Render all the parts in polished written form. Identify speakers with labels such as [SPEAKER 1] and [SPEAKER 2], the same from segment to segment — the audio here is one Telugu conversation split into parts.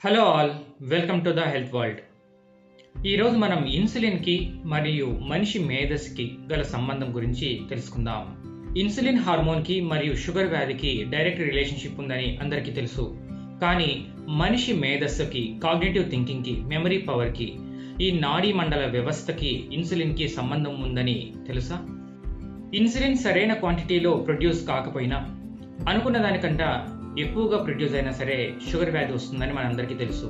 [SPEAKER 1] Hello all, welcome to the health world. ఈరోజు మనం ఇన్సులిన్కి మరియు మనిషి మేధస్సుకి గల సంబంధం గురించి తెలుసుకుందాం. ఇన్సులిన్ హార్మోన్కి మరియు షుగర్ వ్యాధికి డైరెక్ట్ రిలేషన్షిప్ ఉందని అందరికీ తెలుసు. కానీ మనిషి మేధస్సుకి, కాగ్నిటివ్ థింకింగ్కి, మెమరీ పవర్కి, ఈ నాడీ మండల వ్యవస్థకి ఇన్సులిన్కి సంబంధం ఉందని తెలుసా? ఇన్సులిన్ సరైన క్వాంటిటీలో ప్రొడ్యూస్ కాకపోయినా అనుకున్న దానికంటే ఎక్కువగా ప్రొడ్యూస్ అయినా సరే షుగర్ వ్యాధి వస్తుందని మనందరికీ తెలుసు.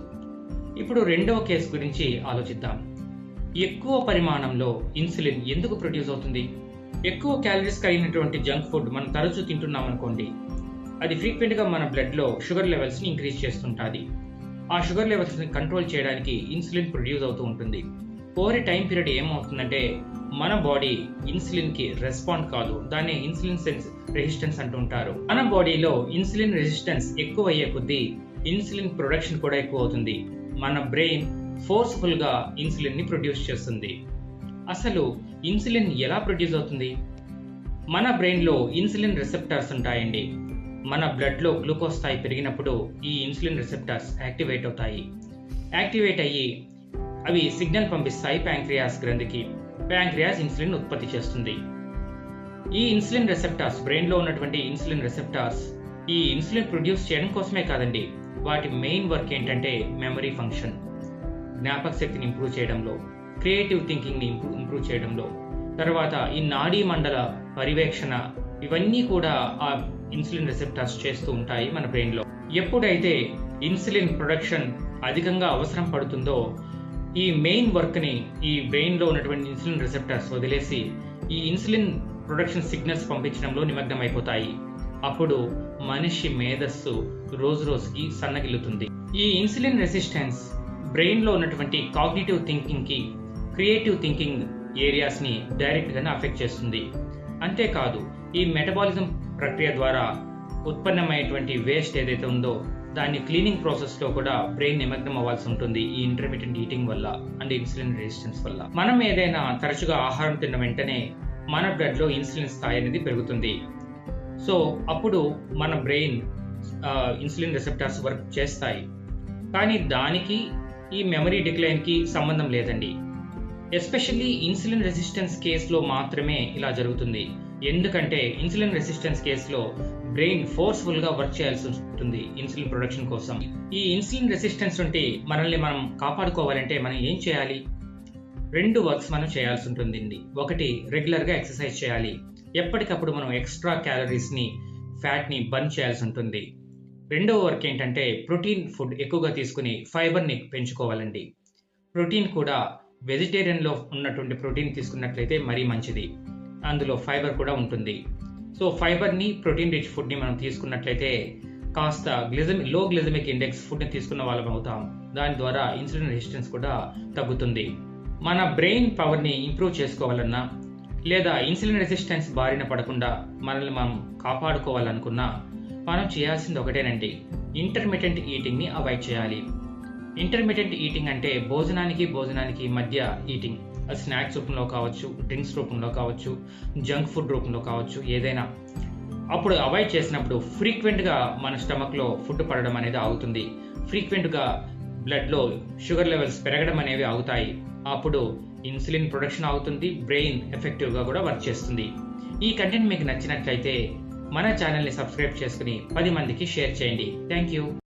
[SPEAKER 1] ఇప్పుడు రెండవ కేసు గురించి ఆలోచిద్దాం. ఎక్కువ పరిమాణంలో ఇన్సులిన్ ఎందుకు ప్రొడ్యూస్ అవుతుంది? ఎక్కువ క్యాలరీస్ కలిగినటువంటి జంక్ ఫుడ్ మనం తరచూ తింటున్నాం అనుకోండి, అది ఫ్రీక్వెంట్గా మన బ్లడ్లో షుగర్ లెవెల్స్ని ఇంక్రీజ్ చేస్తుంటుంది. ఆ షుగర్ లెవెల్స్ని కంట్రోల్ చేయడానికి ఇన్సులిన్ ప్రొడ్యూస్ అవుతూ ఉంటుంది. ఓవర్ టైం పీరియడ్ ఏమవుతుందంటే మన బాడీ ఇన్సులిన్కి రెస్పాండ్ కాదు, దాన్ని ఇన్సులిన్ రెసిస్టెన్స్ అంటుంటారు. మన బాడీలో ఇన్సులిన్ రెసిస్టెన్స్ ఎక్కువ అయ్యే కొద్దీ ఇన్సులిన్ ప్రొడక్షన్ కూడా ఎక్కువ అవుతుంది. మన బ్రెయిన్ ఫోర్స్ఫుల్గా ఇన్సులిన్ని ప్రొడ్యూస్ చేస్తుంది. అసలు ఇన్సులిన్ ఎలా ప్రొడ్యూస్ అవుతుంది? మన బ్రెయిన్లో ఇన్సులిన్ రిసెప్టార్స్ ఉంటాయండి. మన బ్లడ్లో గ్లూకోజ్ స్థాయి పెరిగినప్పుడు ఈ ఇన్సులిన్ రిసెప్టార్స్ యాక్టివేట్ అవుతాయి. యాక్టివేట్ అయ్యి అవి సిగ్నల్ పంపిస్తాయి ప్యాంక్రియాస్ గ్రంథికి. ప్యాంక్రియాస్ ఇన్సులిన్ ఉత్పత్తి చేస్తుంది. ఈ ఇన్సులిన్ రెసెప్టార్స్, బ్రెయిన్లో ఉన్నటువంటి ఇన్సులిన్ రెసెప్టార్స్ ఈ ఇన్సులిన్ ప్రొడ్యూస్ చేయడం కోసమే కాదండి, వాటి మెయిన్ వర్క్ ఏంటంటే మెమరీ ఫంక్షన్, జ్ఞాపక శక్తిని ఇంప్రూవ్ చేయడంలో, క్రియేటివ్ థింకింగ్ని ఇంప్రూవ్ చేయడంలో, తర్వాత ఈ నాడీ మండల పర్యవేక్షణ, ఇవన్నీ కూడా ఆ ఇన్సులిన్ రెసెప్టార్స్ చేస్తూ ఉంటాయి మన బ్రెయిన్లో. ఎప్పుడైతే ఇన్సులిన్ ప్రొడక్షన్ అధికంగా అవసరం పడుతుందో ఈ మెయిన్ వర్క్ని ఈ బ్రెయిన్లో ఉన్నటువంటి ఇన్సులిన్ రిసెప్టార్స్ వదిలేసి ఈ ఇన్సులిన్ ప్రొడక్షన్ సిగ్నల్స్ పంపించడంలో నిమగ్నం అయిపోతాయి. అప్పుడు మనిషి మేధస్సు రోజు రోజుకి సన్నగిల్లుతుంది. ఈ ఇన్సులిన్ రెసిస్టెన్స్ బ్రెయిన్లో ఉన్నటువంటి కాగ్నిటివ్ థింకింగ్కి, క్రియేటివ్ థింకింగ్ ఏరియాస్ని డైరెక్ట్గానే అఫెక్ట్ చేస్తుంది. అంతేకాదు, ఈ మెటబాలిజం ప్రక్రియ ద్వారా ఉత్పన్నమైనటువంటి వేస్ట్ ఏదైతే ఉందో దాన్ని క్లీనింగ్ ప్రాసెస్లో కూడా బ్రెయిన్ నిమగ్నం అవ్వాల్సి ఉంటుంది ఈ ఇంటర్మీడియట్ ఈటింగ్ వల్ల అండ్ ఇన్సులిన్ రెసిస్టెన్స్ వల్ల. మనం ఏదైనా తరచుగా ఆహారం తిన్న వెంటనే మన బ్లడ్లో ఇన్సులిన్ స్థాయి అనేది పెరుగుతుంది. సో అప్పుడు మన బ్రెయిన్ ఇన్సులిన్ రిసెప్టార్స్ వర్క్ చేస్తాయి. కానీ దానికి ఈ మెమరీ డిక్లైన్కి సంబంధం లేదండి. ఎస్పెషల్లీ ఇన్సులిన్ రెసిస్టెన్స్ కేసులో మాత్రమే ఇలా జరుగుతుంది. ఎందుకంటే ఇన్సులిన్ రెసిస్టెన్స్ కేసులో బ్రెయిన్ ఫోర్స్ఫుల్గా వర్క్ చేయాల్సి ఉంటుంది ఇన్సులిన్ ప్రొడక్షన్ కోసం. ఈ ఇన్సులిన్ రెసిస్టెన్స్ నుండి మనల్ని మనం కాపాడుకోవాలంటే మనం ఏం చేయాలి? రెండు వర్క్స్ మనం చేయాల్సి ఉంటుంది. ఒకటి, రెగ్యులర్గా ఎక్సర్సైజ్ చేయాలి. ఎప్పటికప్పుడు మనం ఎక్స్ట్రా క్యాలరీస్ని, ఫ్యాట్ని బర్న్ చేయాల్సి ఉంటుంది. రెండవ వర్క్ ఏంటంటే ప్రోటీన్ ఫుడ్ ఎక్కువగా తీసుకుని ఫైబర్ని పెంచుకోవాలండి. ప్రోటీన్ కూడా వెజిటేరియన్లో ఉన్నటువంటి ప్రోటీన్ తీసుకున్నట్లయితే మరీ మంచిది. అందులో ఫైబర్ కూడా ఉంటుంది. సో ఫైబర్ని, ప్రోటీన్ రిచ్ ఫుడ్ని మనం తీసుకున్నట్లయితే కాస్త లో గ్లిజమిక్ ఇండెక్స్ ఫుడ్ని తీసుకున్న వాళ్ళం అవుతాం. దాని ద్వారా ఇన్సులిన్ రెసిస్టెన్స్ కూడా తగ్గుతుంది. మన బ్రెయిన్ పవర్ని ఇంప్రూవ్ చేసుకోవాలన్నా లేదా ఇన్సులిన్ రెసిస్టెన్స్ బారిన పడకుండా మనల్ని మనం కాపాడుకోవాలనుకున్నా మనం చేయాల్సింది ఒకటేనండి, ఇంటర్మిటెంట్ ఈటింగ్ని అవాయిడ్ చేయాలి. ఇంటర్మిటెంట్ ఈటింగ్ అంటే భోజనానికి మధ్య ఈటింగ్. అది స్నాక్స్ రూపంలో కావచ్చు, డ్రింక్స్ రూపంలో కావచ్చు, జంక్ ఫుడ్ రూపంలో కావచ్చు, ఏదైనా. అప్పుడు అవాయిడ్ చేసినప్పుడు ఫ్రీక్వెంట్గా మన స్టమక్లో ఫుడ్ పడడం అనేది ఆగుతుంది. ఫ్రీక్వెంట్గా బ్లడ్లో షుగర్ లెవెల్స్ పెరగడం అనేవి ఆగుతాయి. అప్పుడు ఇన్సులిన్ ప్రొడక్షన్ అవుతుంది, బ్రెయిన్ ఎఫెక్టివ్గా కూడా వర్క్ చేస్తుంది. ఈ కంటెంట్ మీకు నచ్చినట్లయితే మన ఛానల్ని సబ్స్క్రైబ్ చేసుకుని 10 మందికి షేర్ చేయండి. Thank you.